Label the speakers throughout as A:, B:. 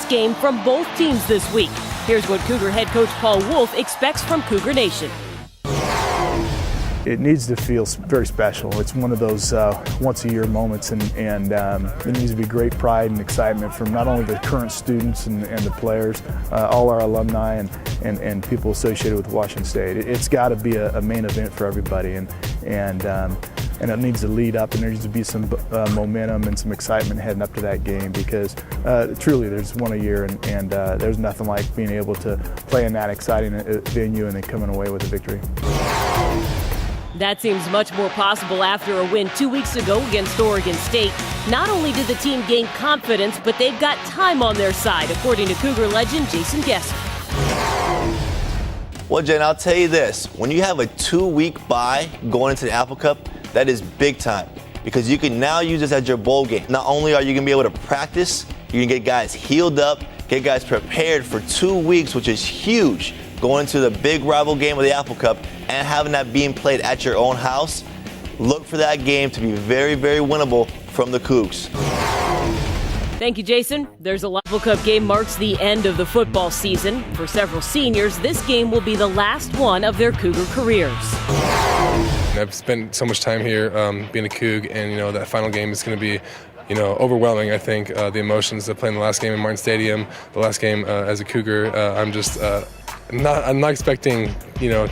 A: game from both teams this week. Here's what Cougar head coach Paul Wulff expects from Cougar Nation.
B: It needs to feel very special. It's one of those once-a-year moments, and there needs to be great pride and excitement from not only the current students and the players, all our alumni and people associated with Washington State. It's got to be a main event for everybody, and it needs to lead up, and there needs to be some momentum and some excitement heading up to that game, because truly there's one a year, and there's nothing like being able to play in that exciting venue and then coming away with a victory.
A: That seems much more possible after a win 2 weeks ago against Oregon State. Not only did the team gain confidence, but they've got time on their side, according to Cougar legend Jason Gesser.
C: Well, Jen, I'll tell you this. When you have a 2-week bye going into the Apple Cup, that is big time, because you can now use this as your bowl game. Not only are you going to be able to practice, you can get guys healed up, get guys prepared for 2 weeks, which is huge, going into the big rival game of the Apple Cup and having that being played at your own house. Look for that game to be very, very winnable from the Cougs.
A: Thank you, Jason. There's a Apple Cup game marks the end of the football season. For several seniors, this game will be the last one of their Cougar careers.
D: I've spent so much time here being a Coug, and that final game is going to be overwhelming. I think the emotions of playing the last game in Martin Stadium, the last game as a Cougar, I'm not expecting,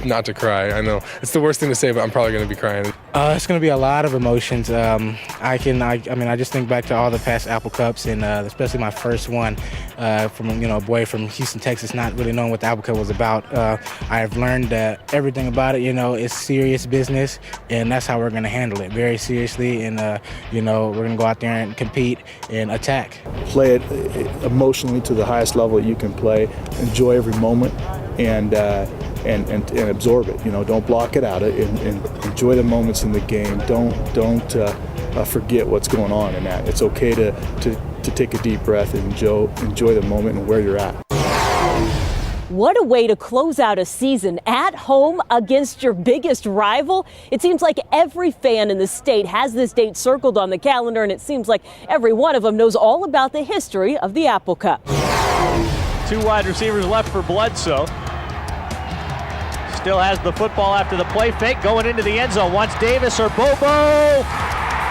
D: not to cry. I know it's the worst thing to say, but I'm probably going to be crying.
E: It's going to be a lot of emotions. I just think back to all the past Apple Cups, and especially my first one from a boy from Houston, Texas, not really knowing what the Apple Cup was about. I've learned that everything about it, is serious business, and that's how we're going to handle it, very seriously. And we're going to go out there and compete and attack.
B: Play it emotionally to the highest level that you can play. Enjoy every moment. And absorb it. Don't block it out. And enjoy the moments in the game. Don't forget what's going on in that. It's okay to take a deep breath and enjoy the moment and where you're at.
A: What a way to close out a season at home against your biggest rival. It seems like every fan in the state has this date circled on the calendar, and it seems like every one of them knows all about the history of the Apple Cup.
F: 2 wide receivers left for Bledsoe. Still has the football after the play fake, going into the end zone. Wants Davis or Bobo.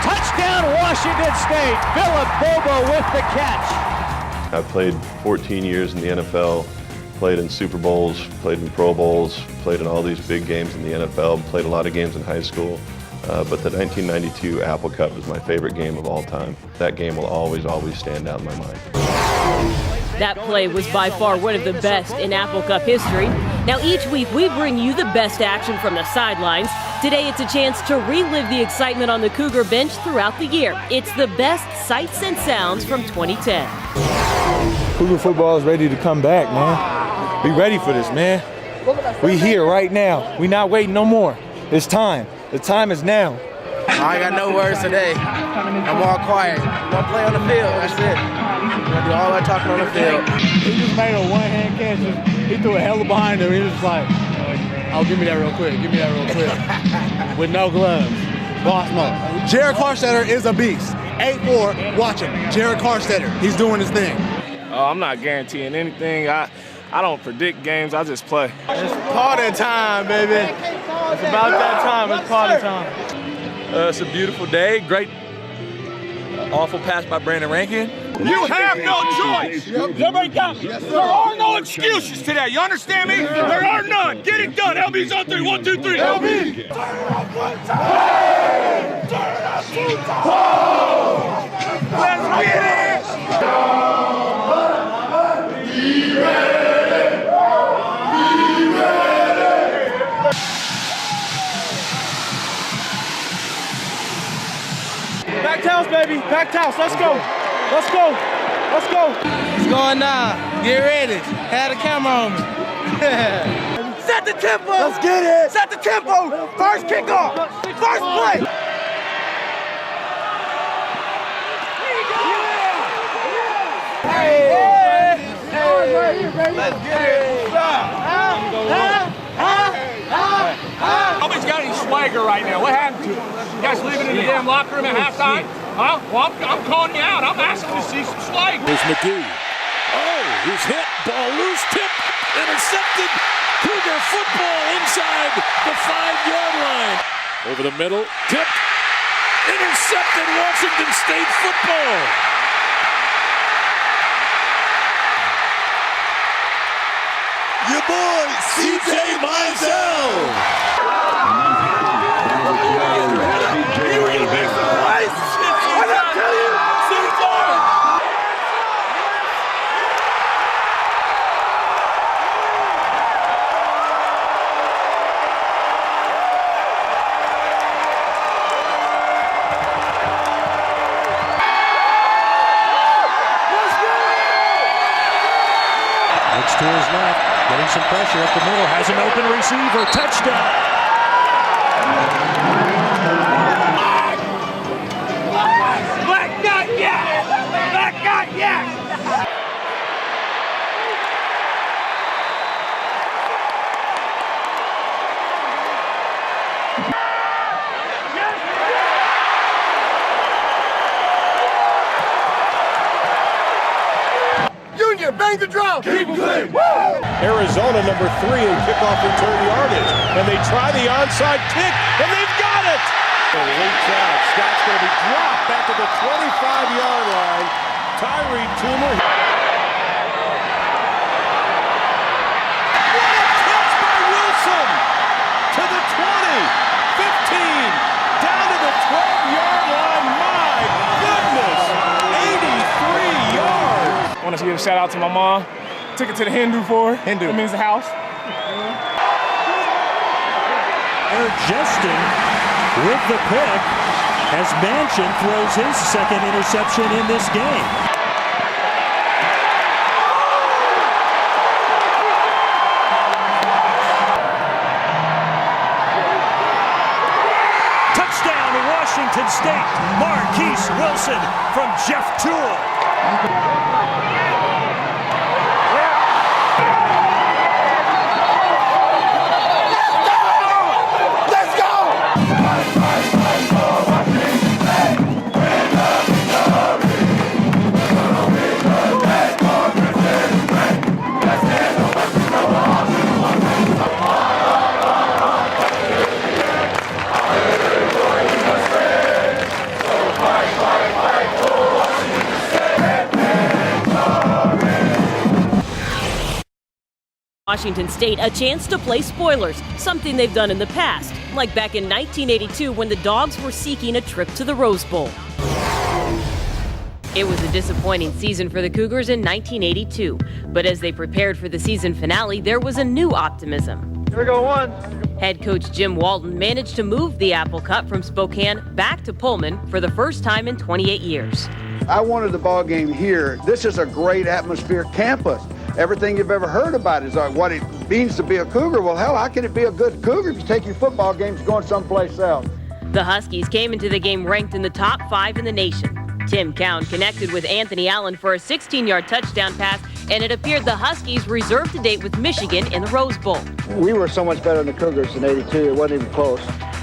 F: Touchdown, Washington State. Philip Bobo with the catch.
G: I've played 14 years in the NFL, played in Super Bowls, played in Pro Bowls, played in all these big games in the NFL, played a lot of games in high school. But the 1992 Apple Cup is my favorite game of all time. That game will always stand out in my mind.
A: That play was by far one of the best in Apple Cup history. Now, each week we bring you the best action from the sidelines. Today it's a chance to relive the excitement on the Cougar bench throughout the year. It's the best sights and sounds from 2010.
H: Cougar football is ready to come back, man. We ready for this, man. We here right now. We not waiting no more. It's time. The time is now.
E: I ain't got no words today. I'm all quiet. I'm gonna play on the field. That's it. I'm gonna do all that talking on the field.
H: He just made a one-hand catch. He threw a hella behind him. He was just like, oh, give me that real quick. Give me that real quick. With no gloves. Boss mode. Jared Carstetter is a beast. 8'4", watch him. Jared Carstetter. He's doing his thing.
I: Oh, I'm not guaranteeing anything. I don't predict games. I just play.
H: It's party time, baby. It's about that time. It's party time.
J: It's a beautiful day. Great, awful pass by Brandon Rankin.
K: You have no choice. Everybody down. There are no excuses today. You understand me? There are none. Get it done. LB's on 3. 1, 2, 3. LB. Turn up one time. Turn up 2 times. Let's get it. Be ready. Be ready.
H: Back towels, baby. Back towels. Let's go. Let's go. Let's go.
E: It's going down. Get ready. Have the camera on me.
K: Set the tempo.
H: Let's get it.
K: Set the tempo. First kickoff. First play.
H: Let's get it.
K: Nobody's got any swagger right now. What happened to him? You guys leaving in the damn locker room at halftime? Huh? Well, I'm calling you out. I'm asking to see some swagger.
L: Here's McGee. He's hit, ball loose, tip, intercepted. Cougar football inside the 5-yard line. Over the middle, tip, intercepted. Washington State football.
K: Your boy, C.J. Mizell.
F: Looks to his left, getting some pressure up the middle, has an open receiver, touchdown.
K: Black guy, yes! Black guy, yes! Union, bang the drum! Keep clean!
L: Arizona number 3 in kickoff return yardage. And they try the onside kick, and they've got it! Leaks out. Scott's going to be dropped back to the 25-yard line. Tyree Toomer. What a catch by Wilson! To the 20, 15, down to the 12-yard line. My goodness! 83 yards!
I: I want to give a shout out to my mom. Took it to the Hindu for her. Hindu. It means the house.
F: Eric Justin with the pick as Manchin throws his second interception in this game. Touchdown to Washington State. Marquise Wilson from Jeff Toole.
A: Washington State a chance to play spoilers, something they've done in the past, like back in 1982 when the Dogs were seeking a trip to the Rose Bowl. It was a disappointing season for the Cougars in 1982, but as they prepared for the season finale, there was a new optimism.
K: Here we go, one.
A: Head coach Jim Walton managed to move the Apple Cup from Spokane back to Pullman for the first time in 28 years.
M: I wanted the ball game here. This is a great atmosphere campus. Everything you've ever heard about is what it means to be a Cougar. Well, hell, how can it be a good Cougar if you take your football games going someplace else?
A: The Huskies came into the game ranked in the top 5 in the nation. Tim Cowan connected with Anthony Allen for a 16-yard touchdown pass, and it appeared the Huskies reserved to date with Michigan in the Rose Bowl.
M: We were so much better than the Cougars in '82. It wasn't even close.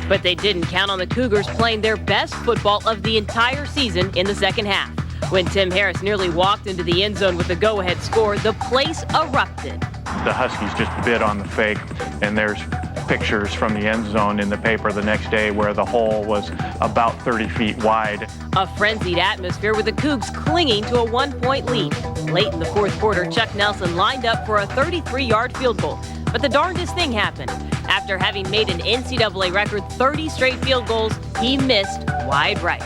A: But they didn't count on the Cougars playing their best football of the entire season in the second half. When Tim Harris nearly walked into the end zone with the go-ahead score, the place erupted.
N: The Huskies just bid on the fake, and there's pictures from the end zone in the paper the next day where the hole was about 30 feet wide.
A: A frenzied atmosphere with the Cougs clinging to a 1-point lead. Late in the fourth quarter, Chuck Nelson lined up for a 33-yard field goal. But the darndest thing happened. After having made an NCAA record 30 straight field goals, he missed wide right.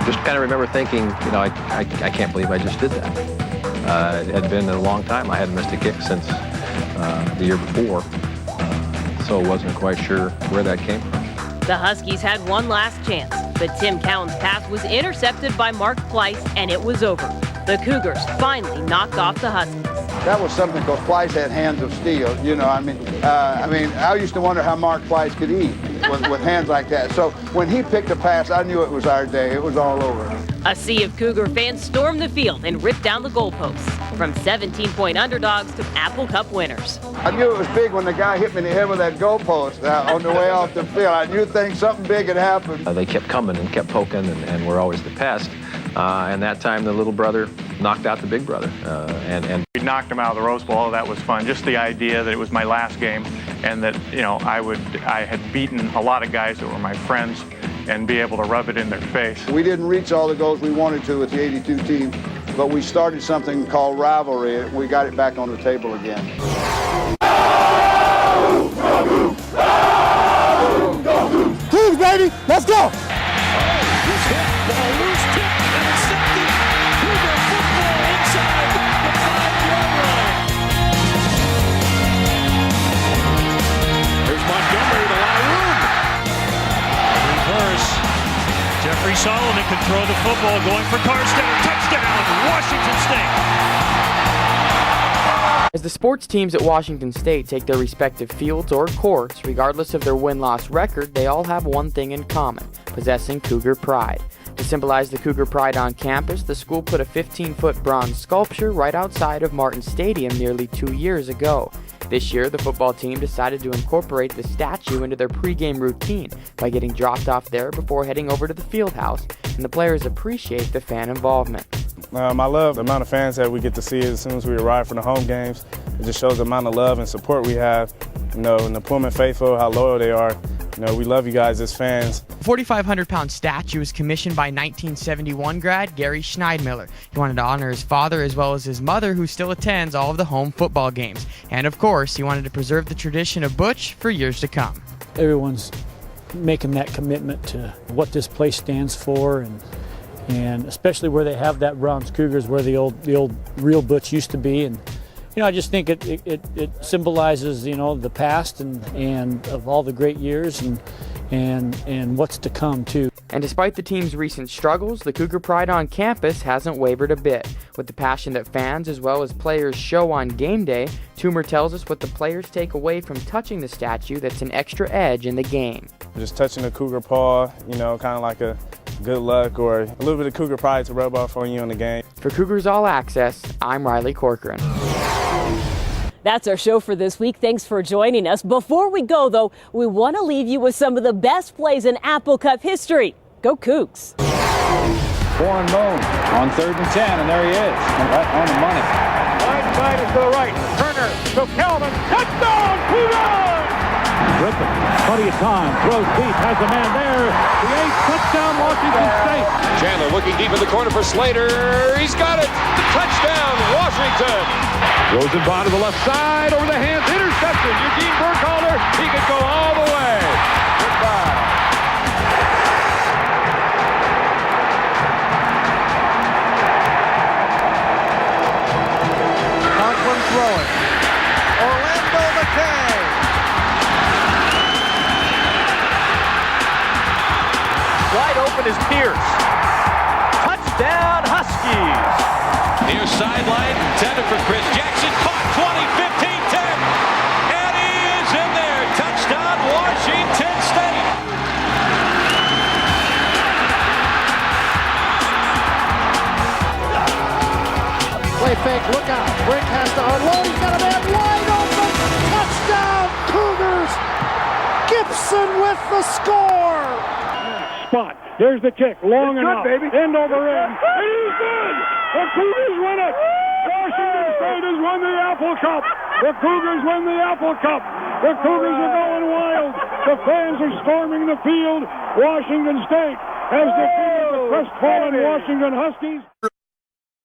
O: Just kind of remember thinking, you know, I can't believe I just did that. It had been a long time. I hadn't missed a kick since the year before, so wasn't quite sure where that came from.
A: The Huskies had one last chance, but Tim Cowan's pass was intercepted by Mark Pleiss, and it was over. The Cougars finally knocked off the Huskies.
M: That was something because Pleiss had hands of steel. You know, I mean, I used to wonder how Mark Pleiss could eat with hands like that. So when he picked a pass, I knew it was our day. It was all over.
A: A sea of Cougar fans stormed the field and ripped down the goalposts. From 17-point underdogs to Apple Cup winners.
M: I knew it was big when the guy hit me in the head with that goalpost on the way off the field. I knew something big had happened.
O: They kept coming and kept poking and were always the pest. And that time the little brother knocked out the big brother. And
N: we knocked him out of the Rose Bowl. That was fun. Just the idea that it was my last game and that, you know, I had beaten a lot of guys that were my friends and be able to rub it in their face.
M: We didn't reach all the goals we wanted to with the 82 team, but we started something called rivalry. We got it back on the table again.
H: Cougs, baby, let's go!
K: He's hit, ball loose, tipped, intercepted. Cougar football inside the 5-yard line.
F: Here's Montgomery to lie room. Reverse. Jeffrey Solomon can throw the football, going for Carstens. Touchdown, Washington State.
P: As the sports teams at Washington State take their respective fields or courts, regardless of their win-loss record, they all have one thing in common: possessing Cougar pride. To symbolize the Cougar pride on campus, the school put a 15-foot bronze sculpture right outside of Martin Stadium nearly 2 years ago. This year, the football team decided to incorporate the statue into their pregame routine by getting dropped off there before heading over to the field house, and the players appreciate the fan involvement.
Q: I love the amount of fans that we get to see as soon as we arrive for the home games. It just shows the amount of love and support we have, and the Pullman faithful, how loyal they are. We love you guys as fans.
P: The 4,500-pound statue was commissioned by 1971 grad Gary Schneidmiller. He wanted to honor his father as well as his mother, who still attends all of the home football games. And of course, he wanted to preserve the tradition of Butch for years to come.
R: Everyone's making that commitment to what this place stands for, and especially where they have that bronze Cougars, where the old real Butch used to be. And I just think it symbolizes the past and of all the great years and what's to come too.
P: And despite the team's recent struggles, the Cougar pride on campus hasn't wavered a bit. With the passion that fans as well as players show on game day, Toomer tells us what the players take away from touching the statue that's an extra edge in the game.
Q: Just touching the Cougar paw, kind of like a good luck or a little bit of Cougar pride to rub off on you in the game.
P: For Cougars All Access, I'm Riley Corcoran.
A: That's our show for this week. Thanks for joining us. Before we go, though, we want to leave you with some of the best plays in Apple Cup history. Go Cougs.
S: Warren Moon on 3rd and 10, and there he is, right on the money.
F: Wide side is to the right. Turner to Kelvin. Touchdown, Cougars!
S: Griffin, plenty of time, throws deep, has a man there. The 8th touchdown, Washington State.
L: Chandler looking deep in the corner for Slater. He's got it. Touchdown, Washington.
S: Rosenbach to the left side, over the hands, interception. Eugene Burkhalter, he could go all the way. Goodbye.
F: Conklin throwing. Orlando McKay. Wide open is Pierce. Touchdown, Huskies.
L: Near sideline, intended for Chris Jackson. Caught 20, 15, 10. And he is in there. Touchdown, Washington State.
F: Play fake, look out. Brick has to unload. He's got a man wide open. Touchdown, Cougars. Gibson with the score.
S: Spot. There's the kick, long enough,
K: baby.
S: end over end.
K: It is good. The Cougars win it. Washington State has won the Apple Cup. The Cougars win the Apple Cup. The Cougars are going wild. The fans are storming the field. Washington State has defeated the crestfallen Washington Huskies.